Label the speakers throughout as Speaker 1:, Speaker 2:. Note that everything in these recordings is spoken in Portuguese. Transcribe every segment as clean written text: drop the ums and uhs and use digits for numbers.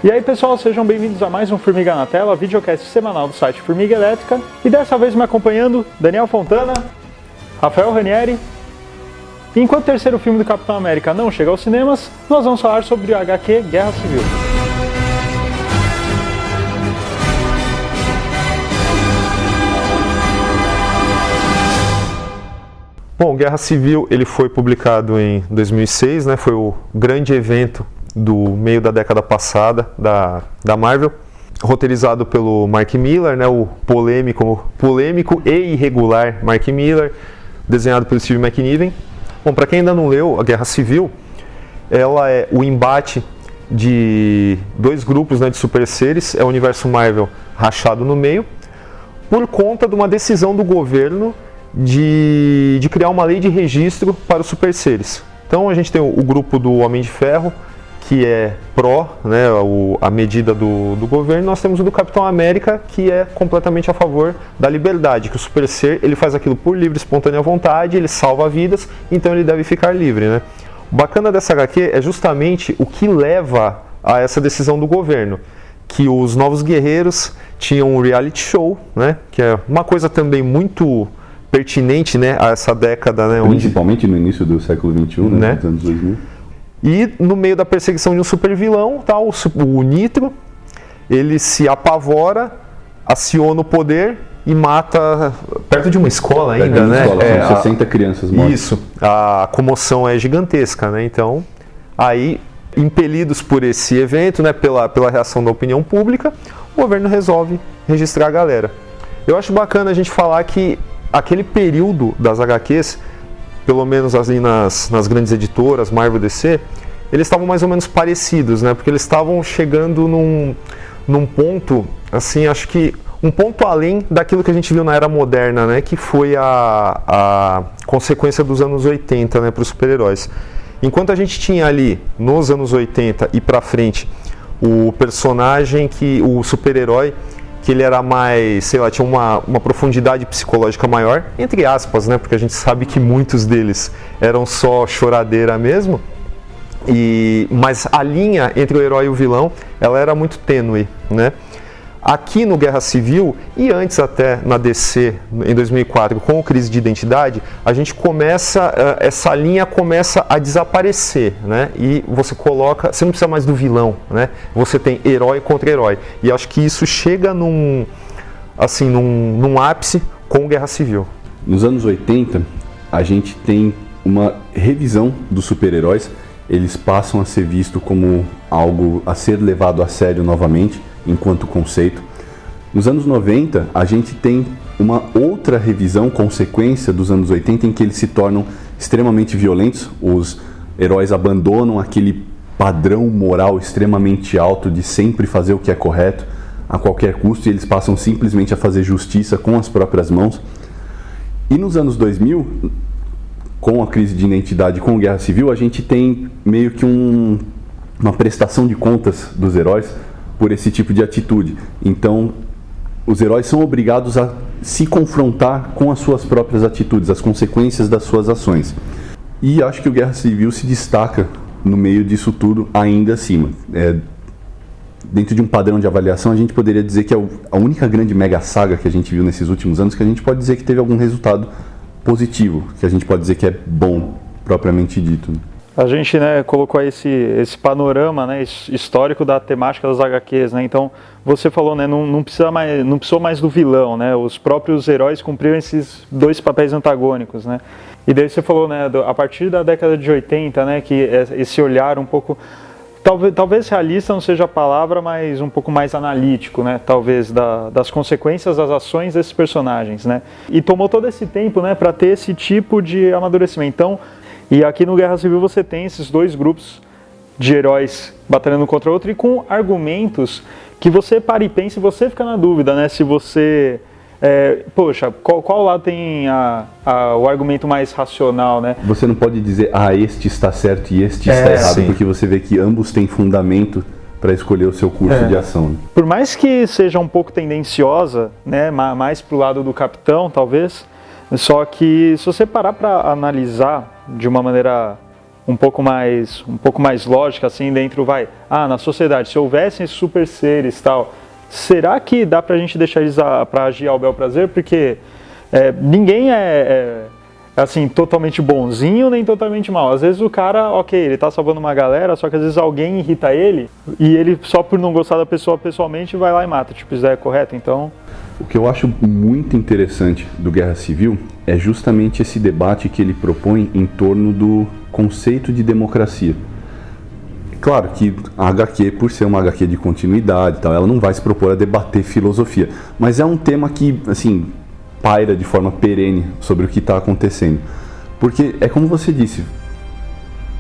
Speaker 1: E aí pessoal, sejam bem-vindos a mais um Formiga na Tela, videocast semanal do site Formiga Elétrica. E dessa vez me acompanhando, Daniel Fontana, Rafael Ranieri. E enquanto o terceiro filme do Capitão América não chega aos cinemas, nós vamos falar sobre o HQ Guerra Civil.
Speaker 2: Bom, Guerra Civil ele foi publicado em 2006, né? Foi o grande evento do meio da década passada da Marvel, roteirizado pelo Mark Millar, né? O polêmico e irregular Mark Millar, desenhado pelo Steve McNiven. Bom, para quem ainda não leu, a Guerra Civil, ela é o embate de dois grupos, né, de super seres, é o universo Marvel rachado no meio, por conta de uma decisão do governo de criar uma lei de registro para os super seres. Então a gente tem o grupo do Homem de Ferro, que é pró, né, a medida do governo. Nós temos o do Capitão América, que é completamente a favor da liberdade, que o super ser ele faz aquilo por livre, espontânea vontade, ele salva vidas, então ele deve ficar livre, né? O bacana dessa HQ é justamente o que leva a essa decisão do governo, que os Novos Guerreiros tinham um reality show, né, que é uma coisa também muito pertinente, né, a essa década, né,
Speaker 3: principalmente no início do século XXI, né, nos anos 2000.
Speaker 2: E no meio da perseguição de um super vilão, tá, o Nitro, ele se apavora, aciona o poder e mata perto de uma escola ainda, né?
Speaker 3: São 60 crianças mortas.
Speaker 2: Isso, a comoção é gigantesca, né? Então, aí, impelidos por esse evento, né, pela reação da opinião pública, o governo resolve registrar a galera. Eu acho bacana a gente falar que aquele período das HQs, pelo menos ali nas grandes editoras, Marvel, DC, eles estavam mais ou menos parecidos, né? Porque eles estavam chegando num ponto, assim, acho que um ponto além daquilo que a gente viu na Era Moderna, né? Que foi a consequência dos anos 80, né, para os super-heróis. Enquanto a gente tinha ali, nos anos 80 e pra frente, o personagem, o super-herói, que ele era mais, sei lá, tinha uma profundidade psicológica maior, entre aspas, né? Porque a gente sabe que muitos deles eram só choradeira mesmo. Mas a linha entre o herói e o vilão, ela era muito tênue, né? Aqui no Guerra Civil, e antes até na DC, em 2004, com o Crise de Identidade, a gente essa linha começa a desaparecer, né? E você não precisa mais do vilão, né? Você tem herói contra herói. E acho que isso chega num ápice com o Guerra Civil.
Speaker 3: Nos anos 80, a gente tem uma revisão dos super-heróis. Eles passam a ser vistos como algo a ser levado a sério novamente, enquanto conceito. Nos anos 90, a gente tem uma outra revisão, consequência dos anos 80, em que eles se tornam extremamente violentos. Os heróis abandonam aquele padrão moral extremamente alto de sempre fazer o que é correto a qualquer custo, e eles passam simplesmente a fazer justiça com as próprias mãos. E nos anos 2000, com a crise de identidade, com a Guerra Civil, a gente tem meio que uma prestação de contas dos heróis por esse tipo de atitude. Então, os heróis são obrigados a se confrontar com as suas próprias atitudes, as consequências das suas ações. E acho que o Guerra Civil se destaca no meio disso tudo ainda acima. Dentro de um padrão de avaliação, a gente poderia dizer que é a única grande mega saga que a gente viu nesses últimos anos que a gente pode dizer que teve algum resultado positivo, que a gente pode dizer que é bom, propriamente dito.
Speaker 1: A gente, né, colocou esse panorama, né, histórico da temática das HQs, né? Então você falou, né, não precisou mais do vilão, né? Os próprios heróis cumpriram esses dois papéis antagônicos, né? E daí você falou, né, a partir da década de 80, né, que esse olhar um pouco, talvez realista não seja a palavra, mas um pouco mais analítico, né, talvez das consequências das ações desses personagens, né? E tomou todo esse tempo, né, para ter esse tipo de amadurecimento. Então, e aqui no Guerra Civil você tem esses dois grupos de heróis batalhando contra o outro e com argumentos que você para e pensa e você fica na dúvida, né? Se você... poxa, qual lado tem o argumento mais racional, né?
Speaker 3: Você não pode dizer, este está certo e este está errado, sim, porque você vê que ambos têm fundamento para escolher o seu curso de ação.
Speaker 1: Por mais que seja um pouco tendenciosa, né, mais pro lado do Capitão, talvez, só que se você parar para analisar de uma maneira um pouco mais lógica, assim, dentro, na sociedade, se houvessem esses super seres e tal, será que dá pra gente deixar eles pra agir ao bel prazer? Porque ninguém assim, totalmente bonzinho nem totalmente mal. Às vezes o cara, ele tá salvando uma galera, só que às vezes alguém irrita ele e ele, só por não gostar da pessoa pessoalmente, vai lá e mata. Tipo, isso é correto? Então...
Speaker 3: O que eu acho muito interessante do Guerra Civil é justamente esse debate que ele propõe em torno do conceito de democracia. Claro que a HQ, por ser uma HQ de continuidade e tal, ela não vai se propor a debater filosofia, mas é um tema que, assim, paira de forma perene sobre o que está acontecendo. Porque é como você disse,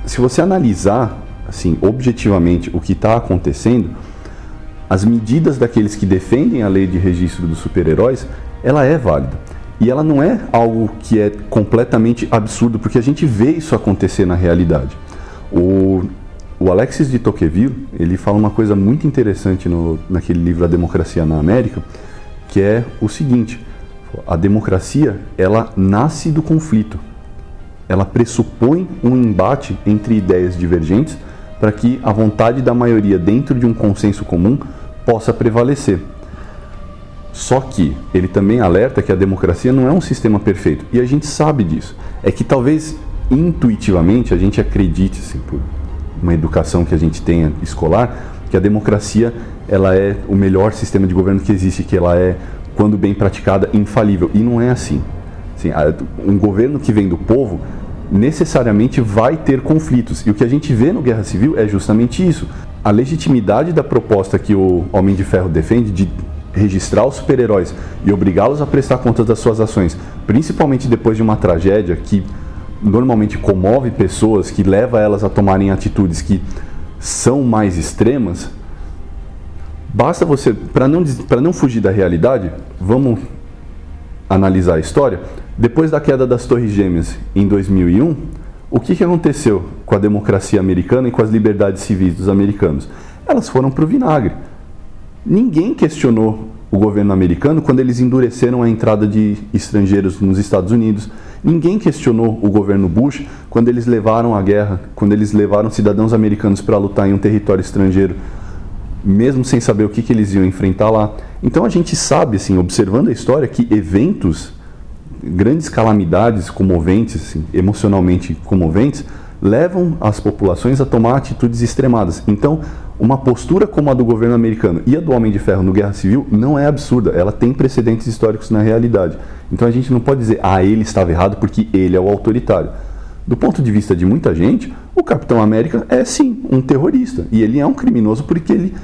Speaker 3: se você analisar, assim, objetivamente o que está acontecendo, as medidas daqueles que defendem a lei de registro dos super-heróis, ela é válida. E ela não é algo que é completamente absurdo, porque a gente vê isso acontecer na realidade. O Alexis de Tocqueville, ele fala uma coisa muito interessante naquele livro A Democracia na América, que é o seguinte: a democracia, ela nasce do conflito. Ela pressupõe um embate entre ideias divergentes para que a vontade da maioria dentro de um consenso comum possa prevalecer. Só que ele também alerta que a democracia não é um sistema perfeito, e a gente sabe disso. É que talvez intuitivamente a gente acredite, assim, por uma educação que a gente tenha escolar, que a democracia ela é o melhor sistema de governo que existe, que ela é, quando bem praticada, infalível. E não é assim. Um governo que vem do povo necessariamente vai ter conflitos. E o que a gente vê no Guerra Civil é justamente isso. A legitimidade da proposta que o Homem de Ferro defende de registrar os super-heróis e obrigá-los a prestar contas das suas ações, principalmente depois de uma tragédia que normalmente comove pessoas, que leva elas a tomarem atitudes que são mais extremas. Basta você, para não fugir da realidade, vamos analisar a história. Depois da queda das Torres Gêmeas em 2001, o que aconteceu com a democracia americana e com as liberdades civis dos americanos? Elas foram para o vinagre. Ninguém questionou o governo americano quando eles endureceram a entrada de estrangeiros nos Estados Unidos. Ninguém questionou o governo Bush quando eles levaram a guerra, quando eles levaram cidadãos americanos para lutar em um território estrangeiro, mesmo sem saber o que eles iam enfrentar lá. Então a gente sabe, assim, observando a história, que eventos, grandes calamidades comoventes, assim, emocionalmente comoventes, levam as populações a tomar atitudes extremadas. Então, uma postura como a do governo americano e a do Homem de Ferro no Guerra Civil não é absurda, ela tem precedentes históricos na realidade. Então a gente não pode dizer, ele estava errado porque ele é o autoritário. Do ponto de vista de muita gente, o Capitão América é sim um terrorista, e ele é um criminoso porque ele,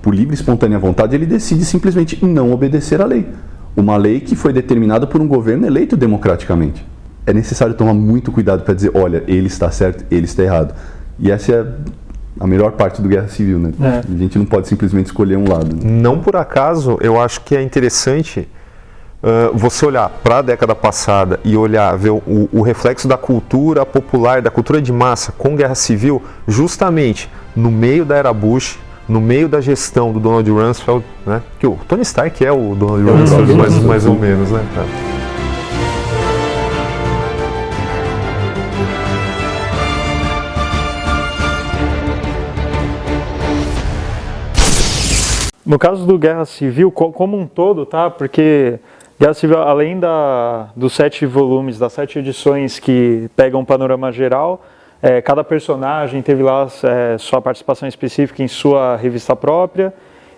Speaker 3: por livre e espontânea vontade, ele decide simplesmente não obedecer à lei. Uma lei que foi determinada por um governo eleito democraticamente. É necessário tomar muito cuidado para dizer, olha, ele está certo, ele está errado. E essa é a melhor parte do Guerra Civil, né? A gente não pode simplesmente escolher um lado. Né?
Speaker 2: Não por acaso, eu acho que é interessante você olhar para a década passada e ver o reflexo da cultura popular, da cultura de massa com Guerra Civil, justamente no meio da era Bush, no meio da gestão do Donald Rumsfeld, né? Que o Tony Stark é o Donald Rumsfeld, mais ou menos, né?
Speaker 1: No caso do Guerra Civil, como um todo, tá? Porque Guerra Civil, além dos 7 volumes, das 7 edições que pegam um panorama geral, cada personagem teve lá sua participação específica em sua revista própria,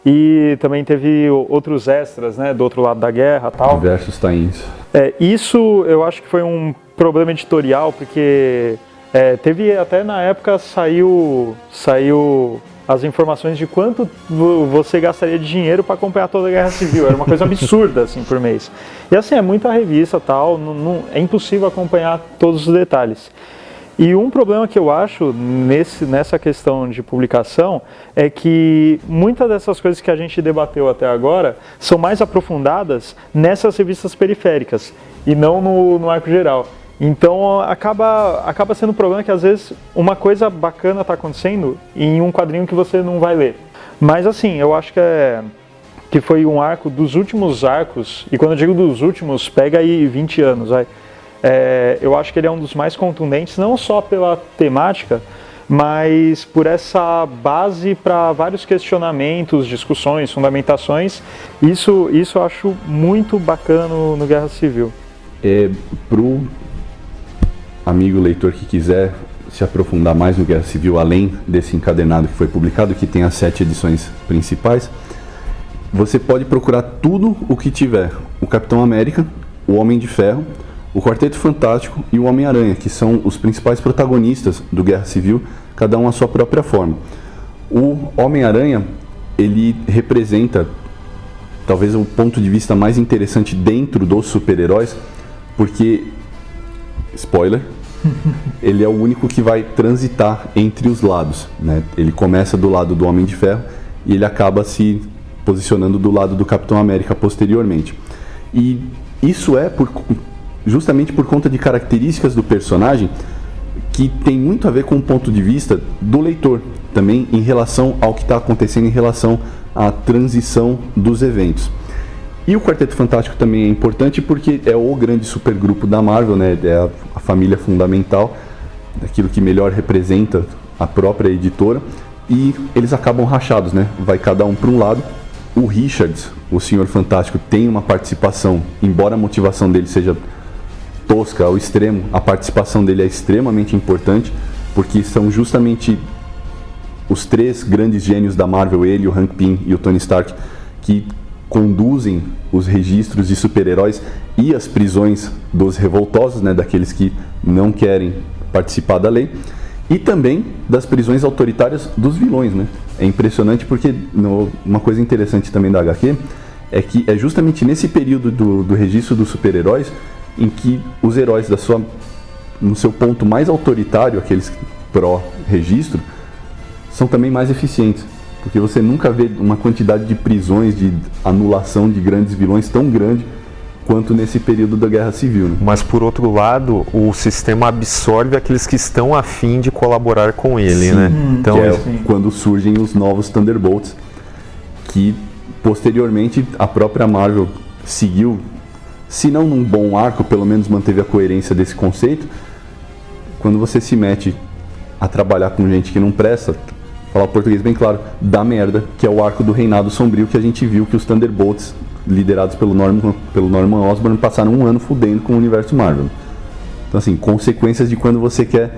Speaker 1: e também teve outros extras, né, do outro lado da guerra, tal.
Speaker 3: Diversos tie-ins.
Speaker 1: Isso eu acho que foi um problema editorial, porque teve até na época saiu as informações de quanto você gastaria de dinheiro para acompanhar toda a Guerra Civil. Era uma coisa absurda, assim, por mês. E assim, é muita revista, tal, é impossível acompanhar todos os detalhes. E um problema que eu acho nessa questão de publicação é que muitas dessas coisas que a gente debateu até agora são mais aprofundadas nessas revistas periféricas e não no arco geral. Então acaba sendo um problema que às vezes uma coisa bacana está acontecendo em um quadrinho que você não vai ler. Mas assim, eu acho que foi um arco dos últimos arcos, e quando eu digo dos últimos, pega aí 20 anos, vai. eu acho que ele é um dos mais contundentes, não só pela temática, mas por essa base para vários questionamentos, discussões, fundamentações. Isso eu acho muito bacana no Guerra Civil.
Speaker 3: Para o amigo leitor que quiser se aprofundar mais no Guerra Civil, além desse encadernado que foi publicado, que tem as 7 edições principais, você pode procurar tudo o que tiver o Capitão América, o Homem de Ferro, o Quarteto Fantástico e o Homem-Aranha, que são os principais protagonistas do Guerra Civil, cada um à sua própria forma. O Homem-Aranha, ele representa talvez o ponto de vista mais interessante dentro dos super-heróis, porque, spoiler, ele é o único que vai transitar entre os lados, né? Ele começa do lado do Homem de Ferro e ele acaba se posicionando do lado do Capitão América posteriormente. E isso é justamente por conta de características do personagem que tem muito a ver com o ponto de vista do leitor, também em relação ao que está acontecendo em relação à transição dos eventos. E o Quarteto Fantástico também é importante porque é o grande supergrupo da Marvel, né? É a família fundamental, aquilo que melhor representa a própria editora, e eles acabam rachados, né? Vai cada um para um lado. O Richards, o Senhor Fantástico, tem uma participação, embora a motivação dele seja tosca ao extremo, a participação dele é extremamente importante, porque são justamente os 3 grandes gênios da Marvel, ele, o Hank Pym e o Tony Stark, que conduzem os registros de super-heróis e as prisões dos revoltosos, né, daqueles que não querem participar da lei, e também das prisões autoritárias dos vilões, né? É impressionante porque uma coisa interessante também da HQ é que é justamente nesse período do registro dos super-heróis em que os heróis no seu ponto mais autoritário, aqueles pró-registro, são também mais eficientes. Porque você nunca vê uma quantidade de prisões, de anulação de grandes vilões tão grande quanto nesse período da Guerra Civil, né?
Speaker 2: Mas, por outro lado, o sistema absorve aqueles que estão a fim de colaborar com ele, né?
Speaker 3: Então, quando surgem os novos Thunderbolts, que posteriormente a própria Marvel seguiu, se não num bom arco, pelo menos manteve a coerência desse conceito. Quando você se mete a trabalhar com gente que não presta, falar o português bem claro, dá merda, que é o arco do Reinado Sombrio, que a gente viu que os Thunderbolts, liderados pelo Norman Osborn, passaram um ano fudendo com o universo Marvel. Então, assim, consequências de quando você quer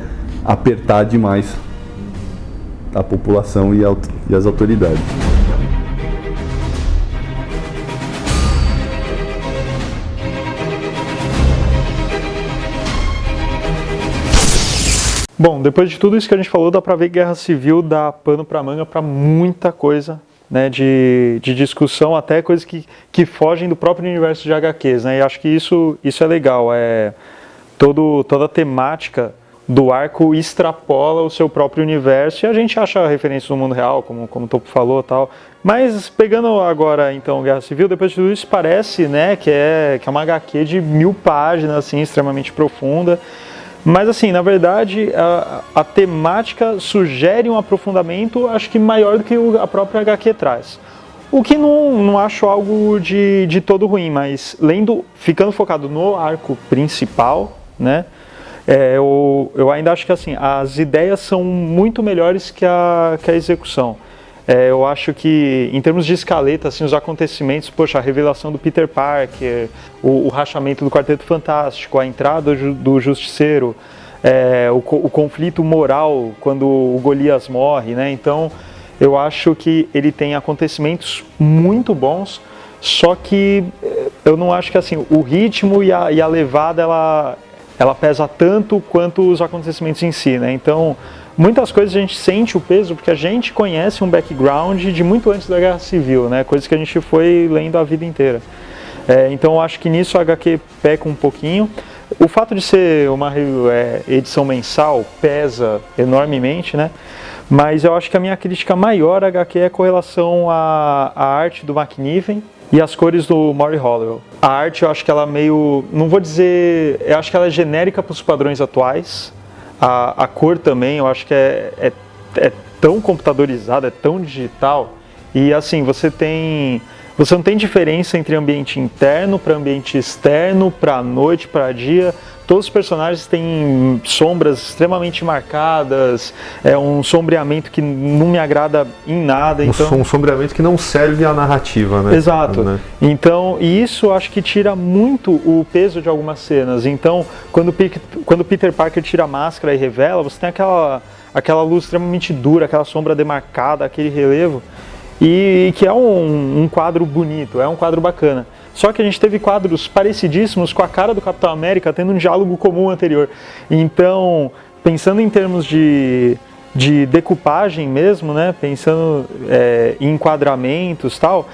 Speaker 3: apertar demais a população e as autoridades.
Speaker 1: Bom, depois de tudo isso que a gente falou, dá pra ver que Guerra Civil dá pano pra manga pra muita coisa, né, de discussão, até coisas que fogem do próprio universo de HQs, né, e acho que isso é legal, toda a temática do arco extrapola o seu próprio universo, e a gente acha referências no mundo real, como o Topo falou e tal, mas pegando agora, então, Guerra Civil, depois de tudo isso, parece, né, que é uma HQ de 1000 páginas, assim, extremamente profunda. Mas assim, na verdade, a temática sugere um aprofundamento, acho que maior do que a própria HQ traz. O que não acho algo de todo ruim, mas ficando focado no arco principal, né, eu ainda acho que assim, as ideias são muito melhores que a execução. Eu acho que, em termos de escaleta, assim, os acontecimentos, poxa, a revelação do Peter Parker, o rachamento do Quarteto Fantástico, a entrada do Justiceiro, o conflito moral quando o Golias morre, né? Então, eu acho que ele tem acontecimentos muito bons, só que eu não acho que assim, o ritmo e a levada, ela pesa tanto quanto os acontecimentos em si, né? Então, muitas coisas a gente sente o peso porque a gente conhece um background de muito antes da Guerra Civil, né? Coisas que a gente foi lendo a vida inteira. Então eu acho que nisso a HQ peca um pouquinho. O fato de ser uma edição mensal pesa enormemente, né? Mas eu acho que a minha crítica maior à HQ é com relação à arte do McNiven e as cores do Maury Hollowell. A arte eu acho que ela meio, não vou dizer, eu acho que ela é genérica para os padrões atuais. A cor também, eu acho que é tão computadorizada, é tão digital. E assim, você tem Você não tem diferença entre ambiente interno para ambiente externo, para noite, para dia. Todos os personagens têm sombras extremamente marcadas, é um sombreamento que não me agrada em nada. Então...
Speaker 2: Um sombreamento que não serve à narrativa, né?
Speaker 1: Exato.
Speaker 2: Né?
Speaker 1: Então, e isso acho que tira muito o peso de algumas cenas. Então, quando Peter Parker tira a máscara e revela, você tem aquela luz extremamente dura, aquela sombra demarcada, aquele relevo, e que é um quadro bonito, é um quadro bacana. Só que a gente teve quadros parecidíssimos com a cara do Capitão América, tendo um diálogo comum anterior. Então, pensando em termos de decupagem mesmo, né? Pensando em enquadramentos e tal,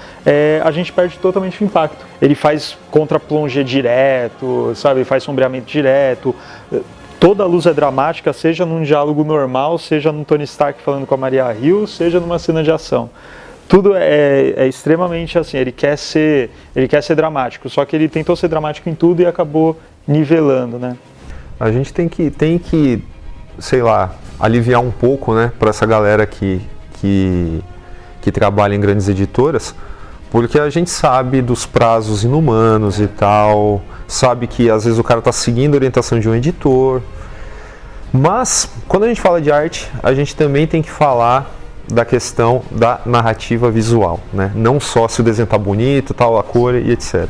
Speaker 1: a gente perde totalmente o impacto. Ele faz contra-plongé direto, sabe? Faz sombreamento direto. Toda a luz é dramática, seja num diálogo normal, seja no Tony Stark falando com a Maria Hill, seja numa cena de ação. Tudo é extremamente assim, ele quer ser dramático, só que ele tentou ser dramático em tudo e acabou nivelando, né?
Speaker 2: A gente tem que, sei lá, aliviar um pouco, né, para essa galera que trabalha em grandes editoras, porque a gente sabe dos prazos inumanos e tal, sabe que às vezes o cara está seguindo a orientação de um editor, mas quando a gente fala de arte, a gente também tem que falar da questão da narrativa visual, né? Não só se o desenho tá bonito, tal, a cor e etc.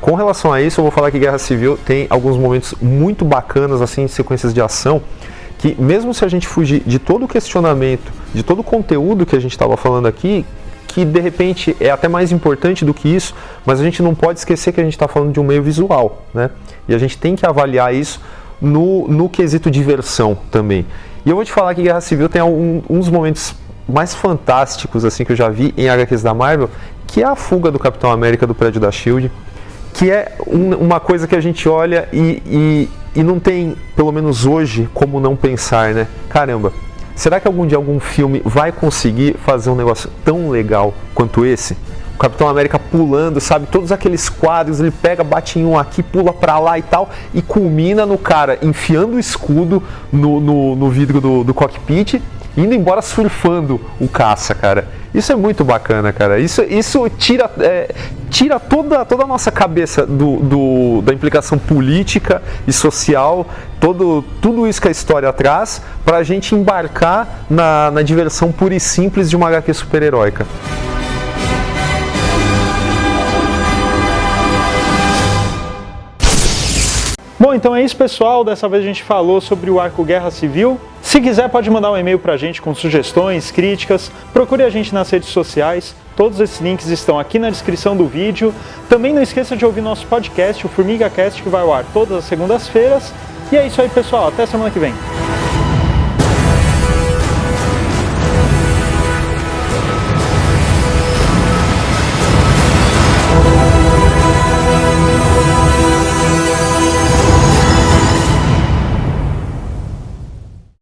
Speaker 2: Com relação a isso, eu vou falar que Guerra Civil tem alguns momentos muito bacanas, assim, sequências de ação, que mesmo se a gente fugir de todo o questionamento, de todo o conteúdo que a gente estava falando aqui, que de repente é até mais importante do que isso, mas a gente não pode esquecer que a gente está falando de um meio visual, né? E a gente tem que avaliar isso no quesito diversão também. E eu vou te falar que Guerra Civil tem uns momentos mais fantásticos assim que eu já vi em HQs da Marvel, que é a fuga do Capitão América do prédio da S.H.I.E.L.D., que é uma coisa que a gente olha e não tem, pelo menos hoje, como não pensar, né? Caramba, será que algum dia algum filme vai conseguir fazer um negócio tão legal quanto esse? O Capitão América pulando, sabe? Todos aqueles quadros, ele pega, bate em um aqui, pula pra lá e tal, e culmina no cara enfiando o escudo no vidro do cockpit, indo embora surfando o caça, cara. Isso é muito bacana, cara. Isso tira toda a nossa cabeça da implicação política e social, tudo isso que a história traz, pra gente embarcar na diversão pura e simples de uma HQ super-heróica.
Speaker 1: Bom, então é isso, pessoal. Dessa vez a gente falou sobre o arco Guerra Civil. Se quiser, pode mandar um e-mail pra gente com sugestões, críticas. Procure a gente nas redes sociais. Todos esses links estão aqui na descrição do vídeo. Também não esqueça de ouvir nosso podcast, o Formiga Cast, que vai ao ar todas as segundas-feiras. E é isso aí, pessoal. Até semana que vem.